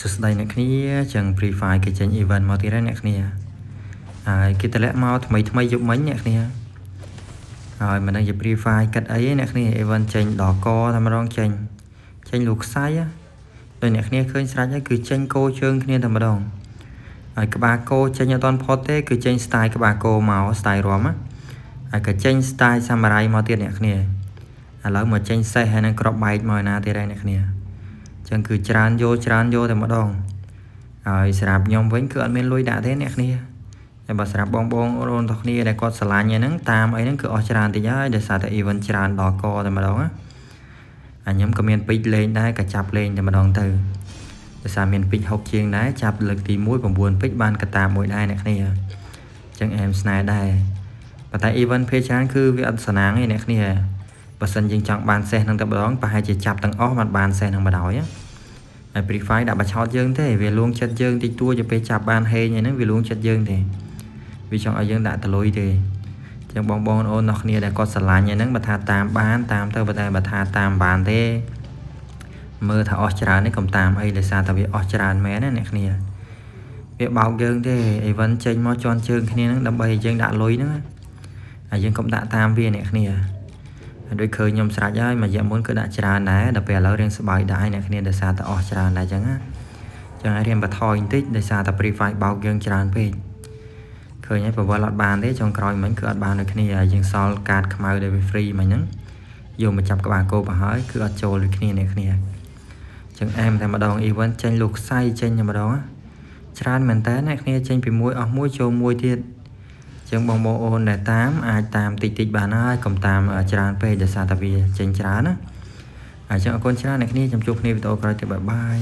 សួស្តីអ្នកគ្នាចឹង Free Fire គេចេញ event មកទៀតហើយអ្នកគ្នាហើយគេតម្លាក់មកថ្មីយប់មិញអ្នកគ្នាហើយមិនដឹងជា Free Fire កាត់អីទេអ្នកគ្នា event ចេញដល់កតែម្ដងចេញលោកខ្សែដោយអ្នកគ្នាឃើញស្រេចហើយគឺចេញគោជើងគ្នាតែម្ដងហើយក្បាលគោចេញអត់ទាន់ផុតទេគឺចេញ style ក្បាលគោមក style រំហើយក៏ចេញ style samurai មកទៀតអ្នកគ្នាឥឡូវមកចេញសេះហើយនឹងក្របបែកមកណាទៀតហើយអ្នកគ្នាចឹងគឺច្រើនយកតែម្ដងហើយស្រាប់ខ្ញុំវិញគឺអត់មានលុយដាក់ទេអ្នកគ្នាតែបើស្រាប់បងអូនទាំងគ្នាដែលគាត់ឆ្លាញ់ហ្នឹងតាមអីហ្នឹងគឺអស់ច្រើនតិចហើយដោយសារតែ event ច្រើនដល់កតែម្ដងណាខ្ញុំក៏មានពេជ្រលេងដែរក៏ចាប់លេងតែម្ដងទៅដោយសារមានពេជ្រ6ជាងដែរចាប់លើកទី1 9ពេជ្របានកតាមួយដែរអ្នកគ្នាចឹងអែមស្នេហ៍ដែរប៉ុន្តែ event ភេច្រើនគឺវាអត់សំណាងទេអ្នកគ្នាបើសិនយើងចង់បានសេះនឹងតែម្ដងប្រហែលជាចាប់ទាំងអស់បានសេះនឹងបណ្ដោយហើយ Free Fire ដាក់បឆោតយើងទេវាលួងចិត្តយើងតិចតួទៅពេលចាប់បានហេងហ្នឹងវាលួងចិត្តយើងទេវាចង់ឲ្យយើងដាក់តលុយទេចឹងបងអូនអ្នកគ្នាដែលគាត់ស្រឡាញ់ហ្នឹងបើថាតាមបានតាមទៅបើតែបើថាតាមបានទេមើលថាអស់ច្រើននេះកុំតាមអីដោយសារតែវាអស់ច្រើនមែនណាអ្នកគ្នាវាបោកយើងទេ event ចេញមកជន់ជើងគ្នាហ្នឹងដើម្បីឲ្យយើងដាក់លុយហ្នឹងហើយយើងកុំដាក់តាមវាអ្នកគ្នាដូចឃើញខ្ញុំស្រាច់ហើយមួយរយៈមុនគឺដាក់ច្រើនដែរដល់ពេលឥឡូវរៀងស្បាយដែរអ្នកគ្នាដោយសារតែអស់ច្រើនដែរចឹងណាចឹងឲ្យរៀនបន្ថយបន្តិចដោយសារតែ Free Fire បោកយើងច្រើនពេកឃើញហើយប្រវល់អត់បានទេចុងក្រោយមិញគឺអត់បានដូចគ្នាយើងសល់កាតខ្មៅដែលវា free មិញហ្នឹងយកមកចាប់ក្បាលគោទៅហើយគឺអត់ចូលដូចគ្នាអ្នកគ្នាចឹងអែមតែម្ដង event ចេញលោកខ្សែចេញតែម្ដងច្រើនមែនតើអ្នកគ្នាចេញពីមួយអស់មួយចូលមួយទៀតចឹងបងអូនដែលតាមអាចតាមតិចបានហើយកុំតាមច្រើនពេកដោយសារតែវាចេញច្រើនណាអញ្ចឹងអរគុណច្រើនអ្នកគ្នាចាំជួបគ្នាវីដេអូក្រោយទៀតបាយ